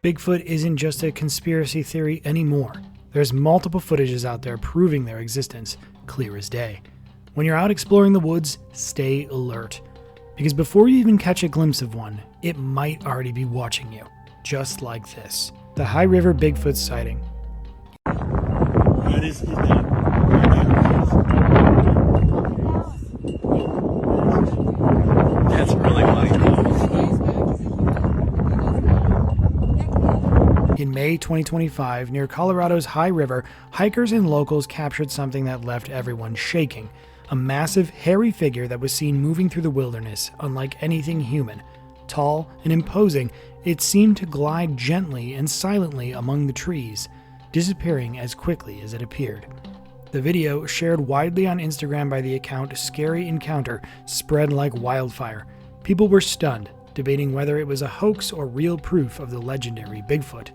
Bigfoot isn't just a conspiracy theory anymore. There's multiple footages out there proving their existence, clear as day. When you're out exploring the woods, stay alert. Because before you even catch a glimpse of one, it might already be watching you. Just like this. The High River Bigfoot sighting. That's really funny. In May 2025, near Colorado's High River, hikers and locals captured something that left everyone shaking. A massive, hairy figure that was seen moving through the wilderness, unlike anything human. Tall and imposing, it seemed to glide gently and silently among the trees, disappearing as quickly as it appeared. The video, shared widely on Instagram by the account Scary Encounter, spread like wildfire. People were stunned, debating whether it was a hoax or real proof of the legendary Bigfoot.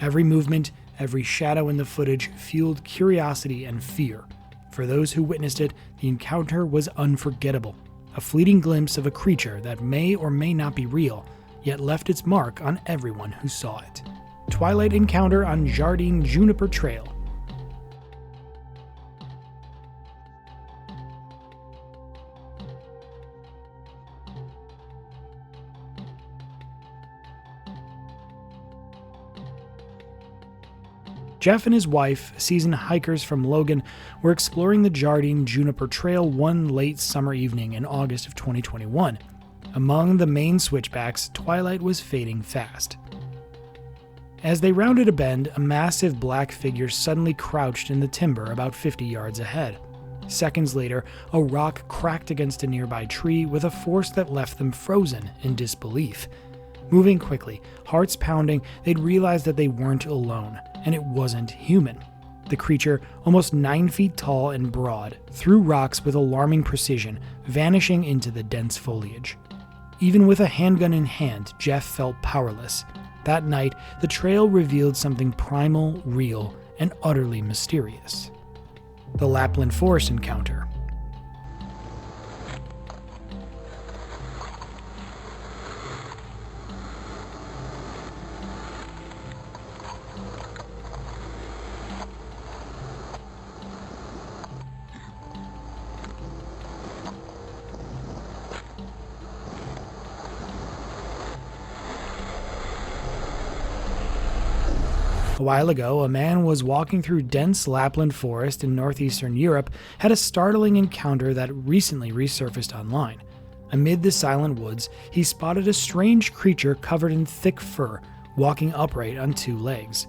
Every movement, every shadow in the footage fueled curiosity and fear. For those who witnessed it, the encounter was unforgettable. A fleeting glimpse of a creature that may or may not be real, yet left its mark on everyone who saw it. Twilight encounter on Jardine Juniper Trail. Jeff and his wife, seasoned hikers from Logan, were exploring the Jardine Juniper Trail one late summer evening in August of 2021. Among the main switchbacks, twilight was fading fast. As they rounded a bend, a massive black figure suddenly crouched in the timber about 50 yards ahead. Seconds later, a rock cracked against a nearby tree with a force that left them frozen in disbelief. Moving quickly, hearts pounding, they'd realized that they weren't alone, and it wasn't human. The creature, almost 9 feet tall and broad, threw rocks with alarming precision, vanishing into the dense foliage. Even with a handgun in hand, Jeff felt powerless. That night, the trail revealed something primal, real, and utterly mysterious. The Lapland forest encounter. A while ago, a man was walking through dense Lapland forest in northeastern Europe, had a startling encounter that recently resurfaced online. Amid the silent woods, he spotted a strange creature covered in thick fur, walking upright on 2 legs.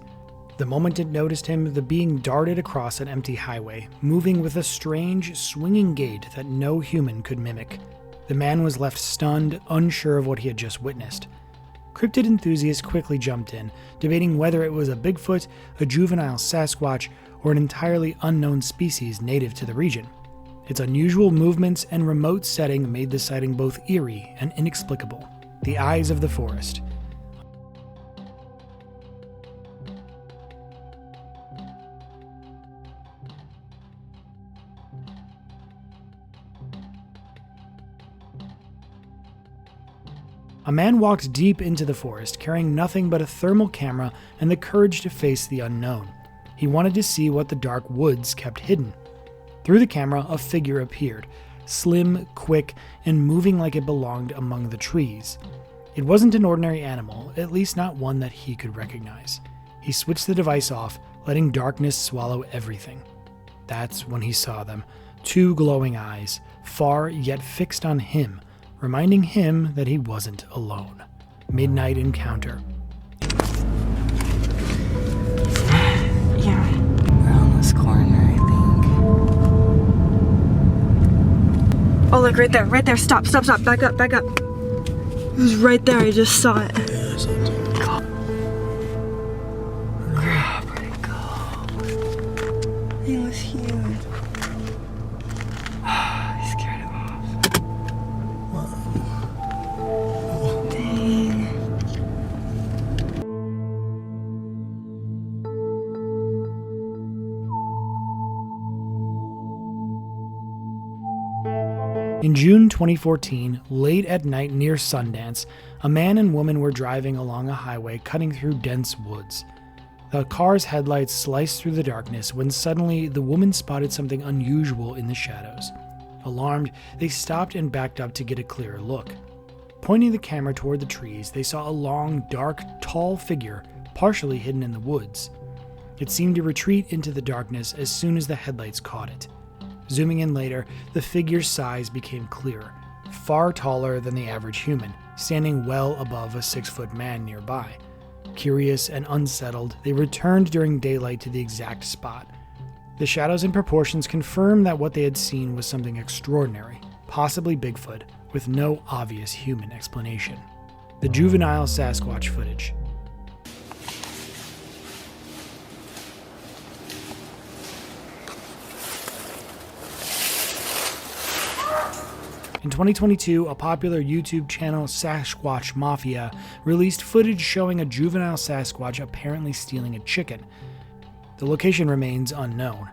The moment it noticed him, the being darted across an empty highway, moving with a strange, swinging gait that no human could mimic. The man was left stunned, unsure of what he had just witnessed. Cryptid enthusiasts quickly jumped in, debating whether it was a Bigfoot, a juvenile Sasquatch, or an entirely unknown species native to the region. Its unusual movements and remote setting made the sighting both eerie and inexplicable. The eyes of the forest. A man walked deep into the forest, carrying nothing but a thermal camera and the courage to face the unknown. He wanted to see what the dark woods kept hidden. Through the camera, a figure appeared, slim, quick, and moving like it belonged among the trees. It wasn't an ordinary animal, at least not one that he could recognize. He switched the device off, letting darkness swallow everything. That's when he saw them, 2 glowing eyes, far yet fixed on him, reminding him that he wasn't alone. Midnight encounter. Yeah, around this corner, I think. Oh, look, right there, stop, back up. It was right there, I just saw it. Crap, where'd it go? It was huge. I scared him off. Dang. In June 2014, late at night near Sundance, a man and woman were driving along a highway cutting through dense woods. The car's headlights sliced through the darkness when suddenly the woman spotted something unusual in the shadows. Alarmed, they stopped and backed up to get a clearer look. Pointing the camera toward the trees, they saw a long, dark, tall figure partially hidden in the woods. It seemed to retreat into the darkness as soon as the headlights caught it. Zooming in later, the figure's size became clearer, far taller than the average human, standing well above a 6-foot man nearby. Curious and unsettled, they returned during daylight to the exact spot. The shadows and proportions confirmed that what they had seen was something extraordinary, possibly Bigfoot, with no obvious human explanation. The Juvenile Sasquatch footage. In 2022, a popular YouTube channel, Sasquatch Mafia, released footage showing a juvenile Sasquatch apparently stealing a chicken. The location remains unknown.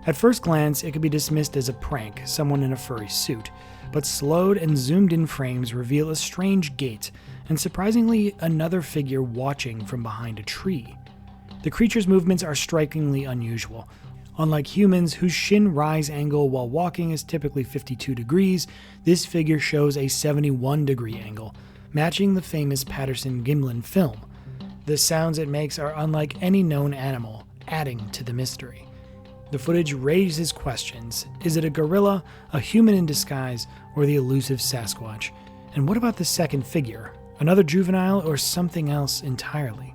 At first glance, it could be dismissed as a prank, someone in a furry suit, but slowed and zoomed in frames reveal a strange gait, and surprisingly, another figure watching from behind a tree. The creature's movements are strikingly unusual. Unlike humans, whose shin rise angle while walking is typically 52 degrees, this figure shows a 71-degree angle, matching the famous Patterson-Gimlin film. The sounds it makes are unlike any known animal, adding to the mystery. The footage raises questions. Is it a gorilla, a human in disguise, or the elusive Sasquatch? And what about the second figure? Another juvenile or something else entirely?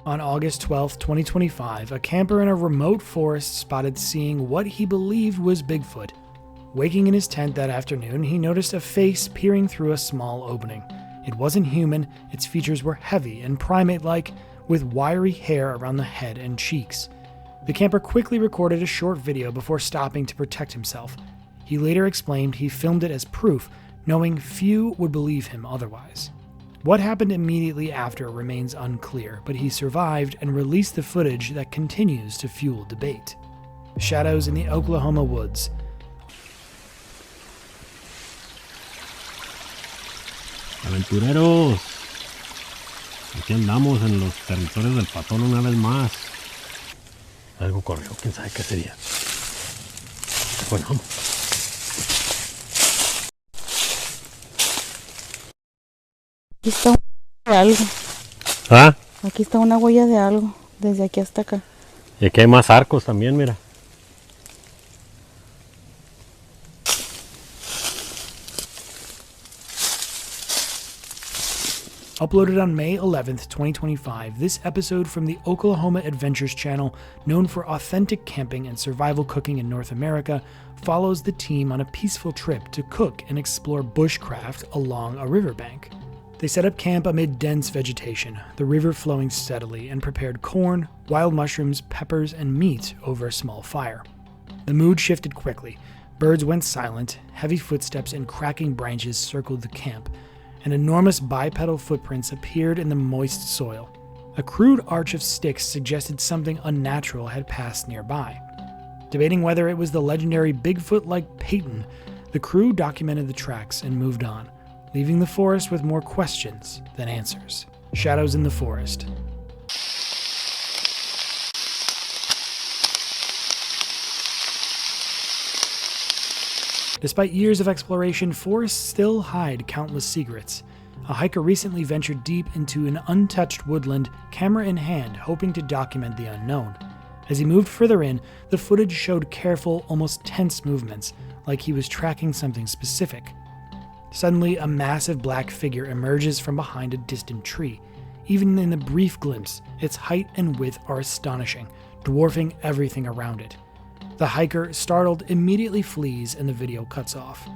On August 12, 2025, a camper in a remote forest spotted seeing what he believed was Bigfoot. Waking in his tent that afternoon, he noticed a face peering through a small opening. It wasn't human, its features were heavy and primate-like, with wiry hair around the head and cheeks. The camper quickly recorded a short video before stopping to protect himself. He later explained he filmed it as proof, knowing few would believe him otherwise. What happened immediately after remains unclear, but he survived and released the footage that continues to fuel debate. Shadows in the Oklahoma woods. Aventureros, aquí andamos en los territorios del Patón una vez más. Algo corrió, quién sabe qué sería. Bueno, vamos. Aquí está una huella de algo. ¿Ah? Aquí está una huella de algo, desde aquí hasta acá. Y aquí hay más arcos también, mira. Uploaded on May 11th, 2025, this episode from the Oklahoma Adventures channel, known for authentic camping and survival cooking in North America, follows the team on a peaceful trip to cook and explore bushcraft along a riverbank. They set up camp amid dense vegetation, the river flowing steadily, and prepared corn, wild mushrooms, peppers, and meat over a small fire. The mood shifted quickly. Birds went silent, heavy footsteps and cracking branches circled the camp, and enormous bipedal footprints appeared in the moist soil. A crude arch of sticks suggested something unnatural had passed nearby. Debating whether it was the legendary Bigfoot-like Peyton, the crew documented the tracks and moved on, leaving the forest with more questions than answers. Shadows in the forest. Despite years of exploration, forests still hide countless secrets. A hiker recently ventured deep into an untouched woodland, camera in hand, hoping to document the unknown. As he moved further in, the footage showed careful, almost tense movements, like he was tracking something specific. Suddenly, a massive black figure emerges from behind a distant tree. Even in the brief glimpse, its height and width are astonishing, dwarfing everything around it. The hiker, startled, immediately flees and the video cuts off.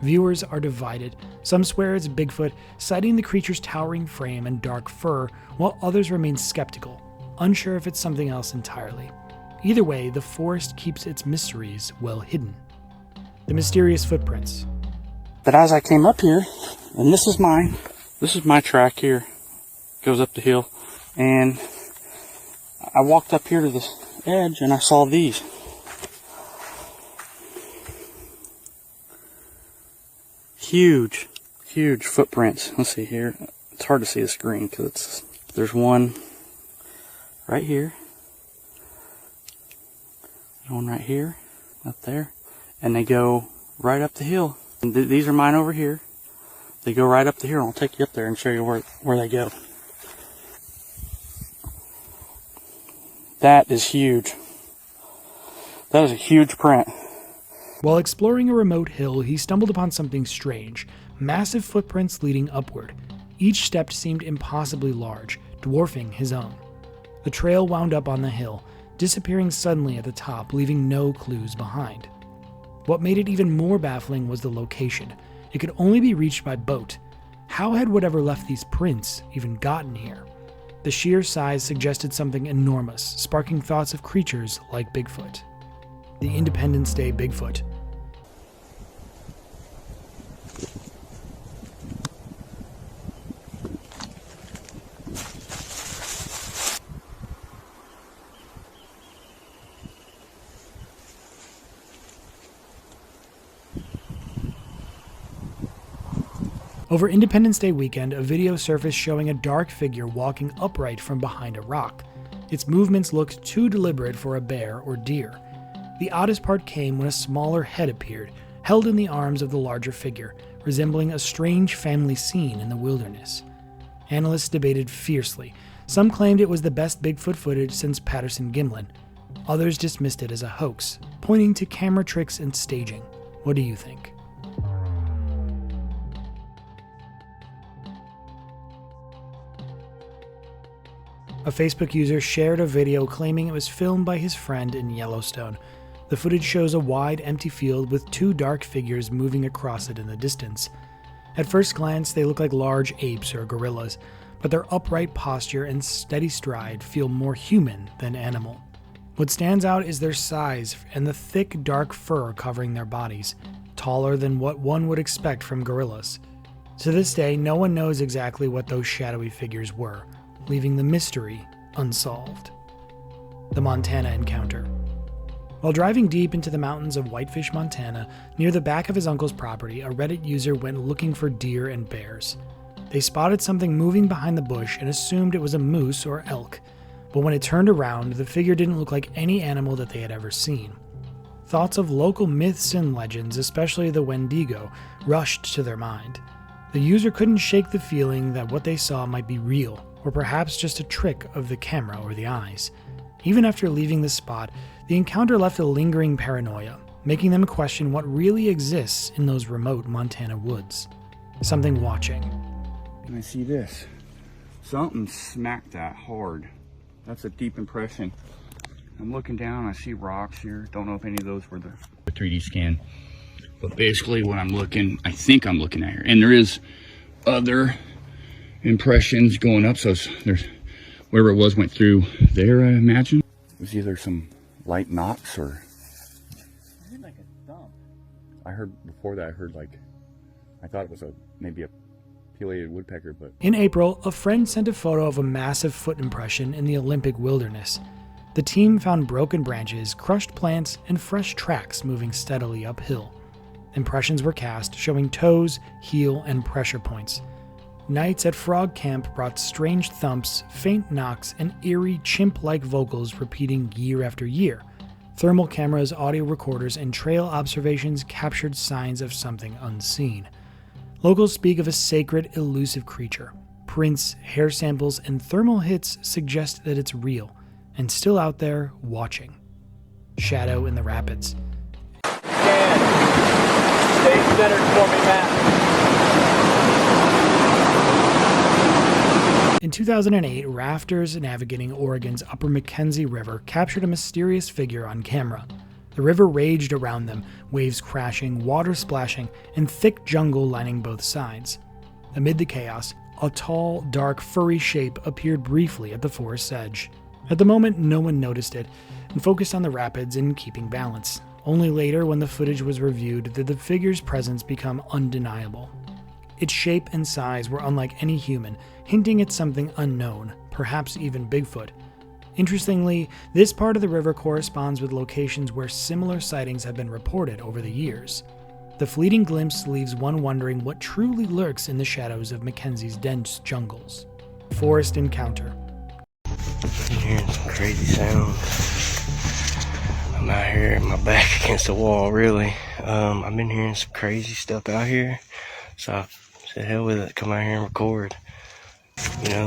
Viewers are divided. Some swear it's Bigfoot, citing the creature's towering frame and dark fur, while others remain skeptical, unsure if it's something else entirely. Either way, the forest keeps its mysteries well hidden. The mysterious footprints. But as I came up here, and this is my track here, goes up the hill. And I walked up here to this edge and I saw these. Huge, huge footprints. Let's see here. It's hard to see the screen because there's one right here. One right here, up there. And they go right up the hill. And these are mine over here. They go right up the hill. I'll take you up there and show you where they go. That is huge. That is a huge print. While exploring a remote hill, he stumbled upon something strange. Massive footprints leading upward. Each step seemed impossibly large, dwarfing his own. The trail wound up on the hill, disappearing suddenly at the top, leaving no clues behind. What made it even more baffling was the location. It could only be reached by boat. How had whatever left these prints even gotten here? The sheer size suggested something enormous, sparking thoughts of creatures like Bigfoot. The Independence Day Bigfoot. Over Independence Day weekend, a video surfaced showing a dark figure walking upright from behind a rock. Its movements looked too deliberate for a bear or deer. The oddest part came when a smaller head appeared, held in the arms of the larger figure, resembling a strange family scene in the wilderness. Analysts debated fiercely. Some claimed it was the best Bigfoot footage since Patterson-Gimlin. Others dismissed it as a hoax, pointing to camera tricks and staging. What do you think? A Facebook user shared a video claiming it was filmed by his friend in Yellowstone. The footage shows a wide, empty field with two dark figures moving across it in the distance. At first glance, they look like large apes or gorillas, but their upright posture and steady stride feel more human than animal. What stands out is their size and the thick, dark fur covering their bodies, taller than what one would expect from gorillas. To this day, no one knows exactly what those shadowy figures were, leaving the mystery unsolved. The Montana Encounter. While driving deep into the mountains of Whitefish, Montana, near the back of his uncle's property, a Reddit user went looking for deer and bears. They spotted something moving behind the bush and assumed it was a moose or elk, but when it turned around, the figure didn't look like any animal that they had ever seen. Thoughts of local myths and legends, especially the Wendigo, rushed to their mind. The user couldn't shake the feeling that what they saw might be real, or perhaps just a trick of the camera or the eyes. Even after leaving the spot, the encounter left a lingering paranoia, making them question what really exists in those remote Montana woods. Something watching. And I see this. Something smacked that hard. That's a deep impression. I'm looking down, I see rocks here. Don't know if any of those were the 3D scan. But basically what I think I'm looking at here. And there is other impressions going up, so there's wherever it was went through there, I imagine. It was either some light knocks or I heard like a thump. I heard before that I thought it was maybe a pileated woodpecker, but In April, a friend sent a photo of a massive foot impression in the Olympic wilderness. The team found broken branches, crushed plants, and fresh tracks moving steadily uphill. Impressions were cast, showing toes, heel, and pressure points. Nights at Frog Camp brought strange thumps, faint knocks, and eerie chimp-like vocals repeating year after year. Thermal cameras, audio recorders, and trail observations captured signs of something unseen. Locals speak of a sacred, elusive creature. Prints, hair samples, and thermal hits suggest that it's real, and still out there watching. Shadow in the Rapids. Stay centered for me, Matt. In 2008, rafters navigating Oregon's Upper Mackenzie River captured a mysterious figure on camera. The river raged around them, waves crashing, water splashing, and thick jungle lining both sides. Amid the chaos, a tall, dark, furry shape appeared briefly at the forest's edge. At the moment, no one noticed it and focused on the rapids and keeping balance. Only later, when the footage was reviewed, did the figure's presence become undeniable. Its shape and size were unlike any human, hinting at something unknown, perhaps even Bigfoot. Interestingly, this part of the river corresponds with locations where similar sightings have been reported over the years. The fleeting glimpse leaves one wondering what truly lurks in the shadows of Mackenzie's dense jungles. Forest encounter. I'm hearing some crazy sounds. I'm out here, my back against the wall, really. I've been hearing some crazy stuff out here, so I said, hell with it, come out here and record. You know,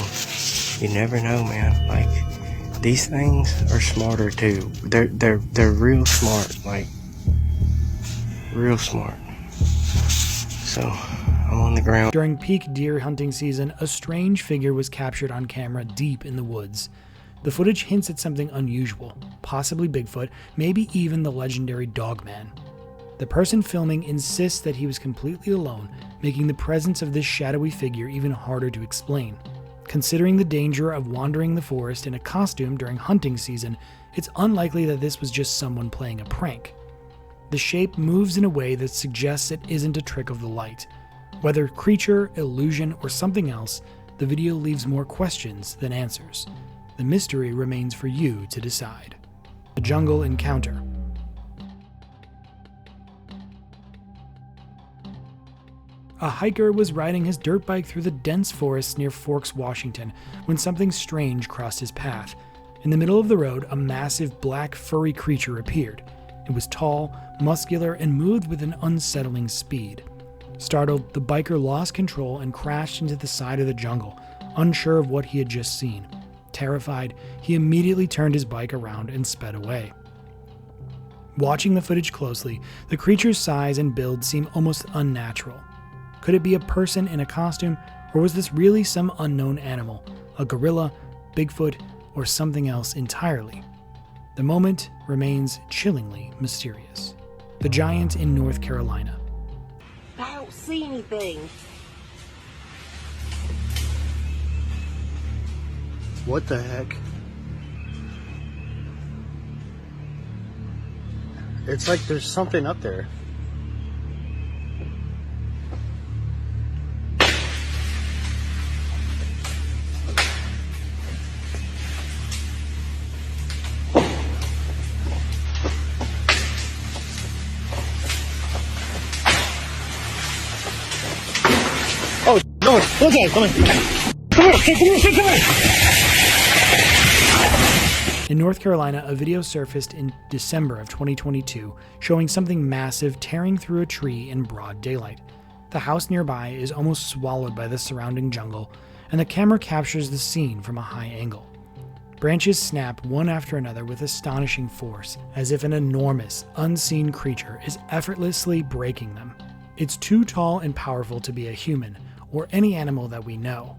you never know, man. Like, these things are smarter too. They're real smart, like real smart. So I'm on the ground. During peak deer hunting season, a strange figure was captured on camera deep in the woods. The footage hints at something unusual, possibly Bigfoot, maybe even the legendary Dogman. The person filming insists that he was completely alone, making the presence of this shadowy figure even harder to explain. Considering the danger of wandering the forest in a costume during hunting season, it's unlikely that this was just someone playing a prank. The shape moves in a way that suggests it isn't a trick of the light. Whether creature, illusion, or something else, the video leaves more questions than answers. The mystery remains for you to decide. The jungle encounter. A hiker was riding his dirt bike through the dense forests near Forks, Washington, when something strange crossed his path. In the middle of the road, a massive black furry creature appeared. It was tall, muscular, and moved with an unsettling speed. Startled, the biker lost control and crashed into the side of the jungle, unsure of what he had just seen. Terrified, he immediately turned his bike around and sped away. Watching the footage closely, the creature's size and build seem almost unnatural. Could it be a person in a costume, or was this really some unknown animal, a gorilla, Bigfoot, or something else entirely? The moment remains chillingly mysterious. The giant in North Carolina. I don't see anything. What the heck? It's like there's something up there. Oh, no, look at it, come here. In North Carolina, a video surfaced in December of 2022 showing something massive tearing through a tree in broad daylight. The house nearby is almost swallowed by the surrounding jungle, and the camera captures the scene from a high angle. Branches snap one after another with astonishing force, as if an enormous, unseen creature is effortlessly breaking them. It's too tall and powerful to be a human, or any animal that we know.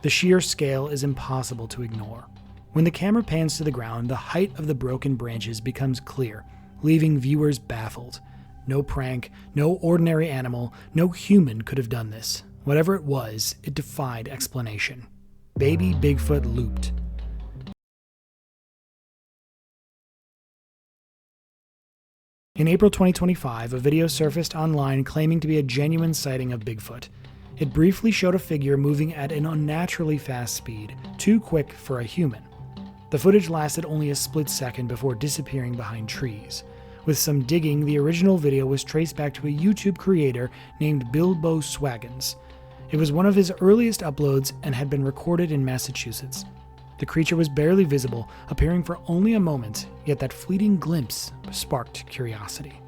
The sheer scale is impossible to ignore. When the camera pans to the ground, the height of the broken branches becomes clear, leaving viewers baffled. No prank, no ordinary animal, no human could have done this. Whatever it was, it defied explanation. Baby Bigfoot looped. In April 2025, a video surfaced online claiming to be a genuine sighting of Bigfoot. It briefly showed a figure moving at an unnaturally fast speed, too quick for a human. The footage lasted only a split second before disappearing behind trees. With some digging, the original video was traced back to a YouTube creator named Bilbo Swaggins. It was one of his earliest uploads and had been recorded in Massachusetts. The creature was barely visible, appearing for only a moment, yet that fleeting glimpse sparked curiosity.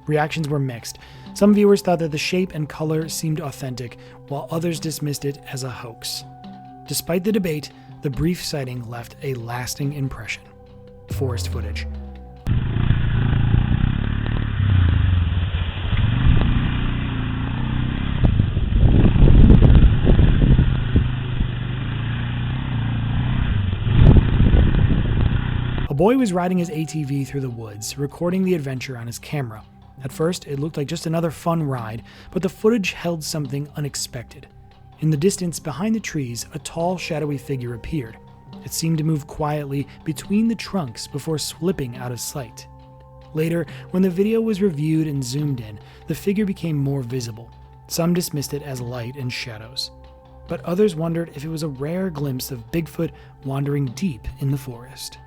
Reactions were mixed. Some viewers thought that the shape and color seemed authentic, while others dismissed it as a hoax. Despite the debate, the brief sighting left a lasting impression. Forest footage. A boy was riding his ATV through the woods, recording the adventure on his camera. At first, it looked like just another fun ride, but the footage held something unexpected. In the distance, behind the trees, a tall, shadowy figure appeared. It seemed to move quietly between the trunks before slipping out of sight. Later, when the video was reviewed and zoomed in, the figure became more visible. Some dismissed it as light and shadows. but others wondered if it was a rare glimpse of Bigfoot wandering deep in the forest.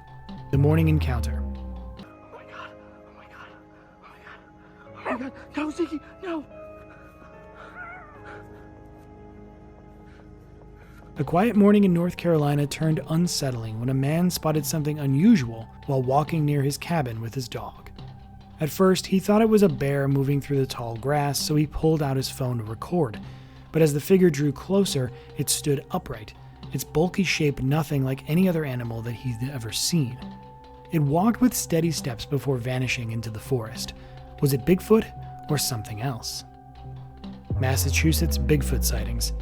The morning encounter. Oh my god, oh my god, oh my god, oh my god, no, Ziggy, no! A quiet morning in North Carolina turned unsettling when a man spotted something unusual while walking near his cabin with his dog. At first, he thought it was a bear moving through the tall grass, so he pulled out his phone to record. But as the figure drew closer, it stood upright, its bulky shape nothing like any other animal that he'd ever seen. It walked with steady steps before vanishing into the forest. Was it Bigfoot or something else? Massachusetts Bigfoot sightings.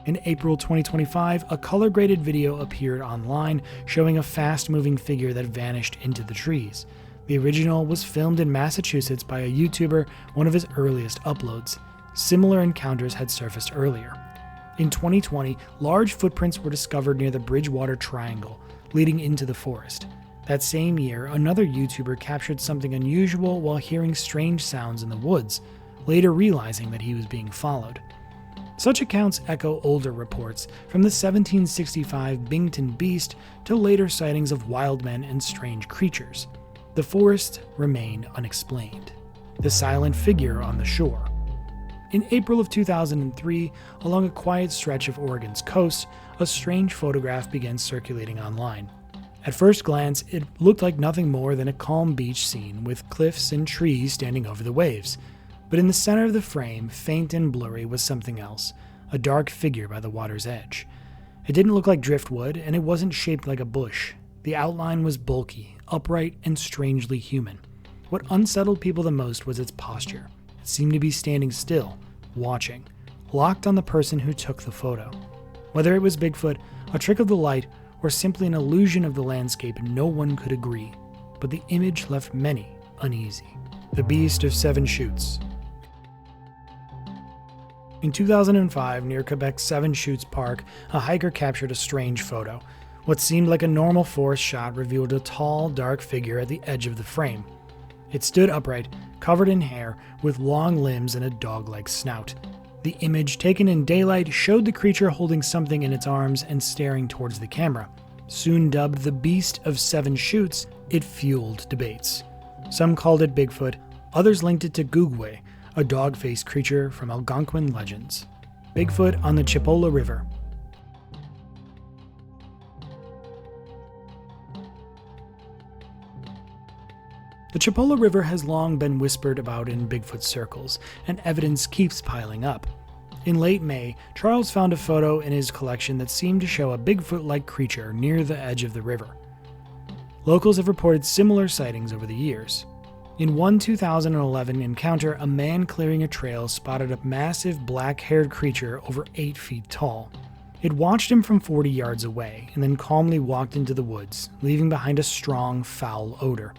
In April 2025, a color-graded video appeared online showing a fast-moving figure that vanished into the trees. The original was filmed in Massachusetts by a YouTuber, one of his earliest uploads. Similar encounters had surfaced earlier. In 2020, large footprints were discovered near the Bridgewater Triangle, leading into the forest. That same year, another YouTuber captured something unusual while hearing strange sounds in the woods, later realizing that he was being followed. Such accounts echo older reports, from the 1765 Bington Beast to later sightings of wild men and strange creatures. The forests remain unexplained. The silent figure on the shore. In April of 2003, along a quiet stretch of Oregon's coast, a strange photograph began circulating online. At first glance, it looked like nothing more than a calm beach scene with cliffs and trees standing over the waves. But in the center of the frame, faint and blurry, was something else, a dark figure by the water's edge. It didn't look like driftwood, and it wasn't shaped like a bush. The outline was bulky, upright, and strangely human. What unsettled people the most was its posture. It seemed to be standing still, watching, locked on the person who took the photo. Whether it was Bigfoot, a trick of the light, or simply an illusion of the landscape, no one could agree. But the image left many uneasy. The Beast of Seven Chutes. In 2005, near Quebec's Seven Chutes Park, a hiker captured a strange photo. What seemed like a normal forest shot revealed a tall, dark figure at the edge of the frame. It stood upright, covered in hair, with long limbs and a dog-like snout. The image, taken in daylight, showed the creature holding something in its arms and staring towards the camera. Soon dubbed the Beast of Seven Chutes, it fueled debates. Some called it Bigfoot, others linked it to Gugwe, a dog-faced creature from Algonquin legends. Bigfoot on the Chipola River. The Chipola River has long been whispered about in Bigfoot circles, and evidence keeps piling up. In late May, Charles found a photo in his collection that seemed to show a Bigfoot-like creature near the edge of the river. Locals have reported similar sightings over the years. In one 2011 encounter, a man clearing a trail spotted a massive black-haired creature over 8 feet tall. It watched him from 40 yards away and then calmly walked into the woods, leaving behind a strong, foul odor.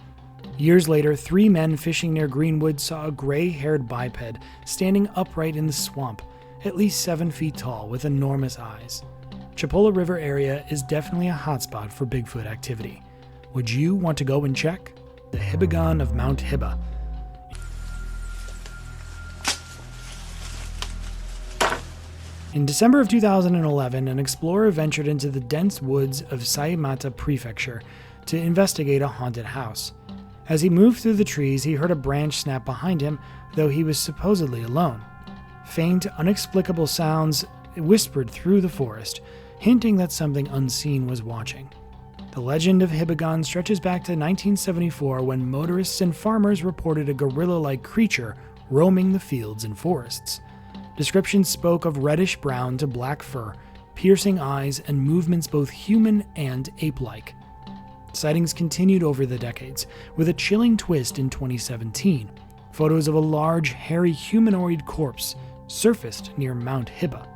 Years later, 3 men fishing near Greenwood saw a gray-haired biped standing upright in the swamp, at least 7 feet tall with enormous eyes. Chipola River area is definitely a hotspot for Bigfoot activity. Would you want to go and check? The Hibagon of Mount Hiba. In December of 2011, an explorer ventured into the dense woods of Saimata Prefecture to investigate a haunted house. As he moved through the trees, he heard a branch snap behind him, though he was supposedly alone. Faint, inexplicable sounds whispered through the forest, hinting that something unseen was watching. The legend of Hibagon stretches back to 1974 when motorists and farmers reported a gorilla-like creature roaming the fields and forests. Descriptions spoke of reddish-brown to black fur, piercing eyes, and movements both human and ape-like. Sightings continued over the decades, with a chilling twist in 2017. Photos of a large, hairy humanoid corpse surfaced near Mount Hiba.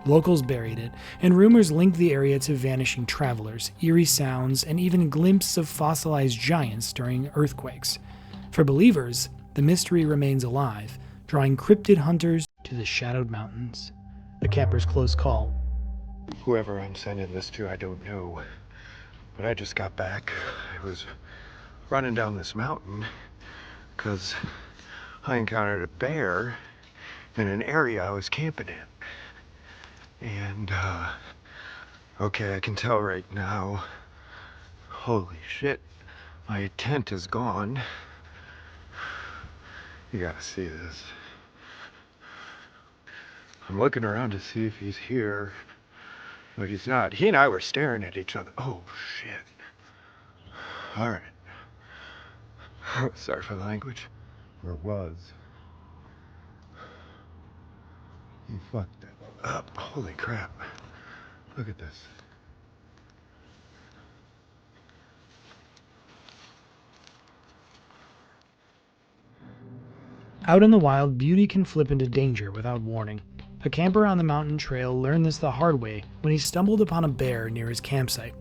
Locals buried it, and rumors linked the area to vanishing travelers, eerie sounds, and even glimpses of fossilized giants during earthquakes. For believers, the mystery remains alive, drawing cryptid hunters to the shadowed mountains. The camper's close call. Whoever I'm sending this to, I don't know. But I just got back. I was running down this mountain because I encountered a bear in an area I was camping in. And, okay, I can tell right now, holy shit, my tent is gone. You gotta see this. I'm looking around to see if he's here, but he's not. He and I were staring at each other. Oh, shit. All right. Sorry for the language. Or was. He fucked it up. Holy crap. Look at this. Out in the wild, beauty can flip into danger without warning. A camper on the mountain trail learned this the hard way when he stumbled upon a bear near his campsite.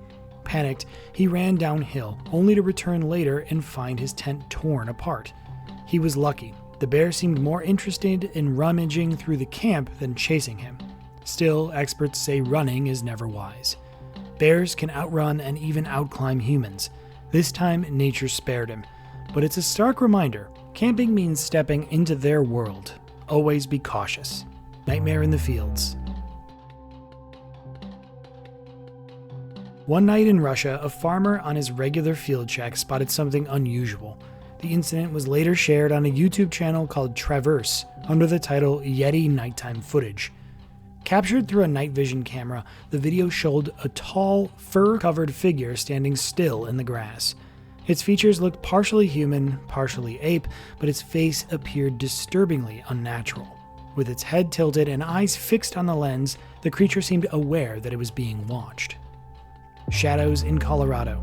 Panicked, he ran downhill, only to return later and find his tent torn apart. He was lucky. The bear seemed more interested in rummaging through the camp than chasing him. Still, experts say running is never wise. Bears can outrun and even outclimb humans. This time, nature spared him. But it's a stark reminder. Camping means stepping into their world. Always be cautious. Nightmare in the Fields. One night in Russia, a farmer on his regular field check spotted something unusual. The incident was later shared on a YouTube channel called Traverse under the title Yeti Nighttime Footage. Captured through a night vision camera, the video showed a tall, fur-covered figure standing still in the grass. Its features looked partially human, partially ape, but its face appeared disturbingly unnatural. With its head tilted and eyes fixed on the lens, the creature seemed aware that it was being watched. Shadows in Colorado.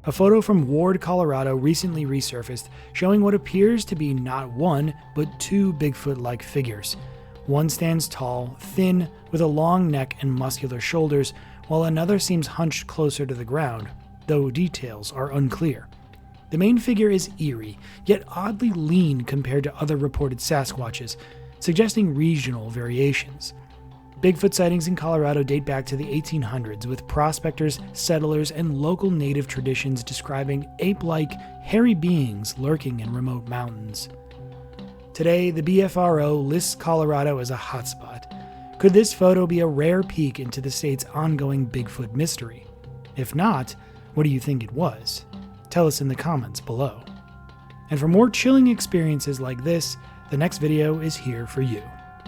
A photo from Ward, Colorado recently resurfaced, showing what appears to be not one, but two Bigfoot-like figures. One stands tall, thin, with a long neck and muscular shoulders, while another seems hunched closer to the ground, though details are unclear. The main figure is eerie, yet oddly lean compared to other reported Sasquatches, suggesting regional variations. Bigfoot sightings in Colorado date back to the 1800s, with prospectors, settlers, and local native traditions describing ape-like, hairy beings lurking in remote mountains. Today, the BFRO lists Colorado as a hotspot. Could this photo be a rare peek into the state's ongoing Bigfoot mystery? If not, what do you think it was? Tell us in the comments below. And for more chilling experiences like this, the next video is here for you.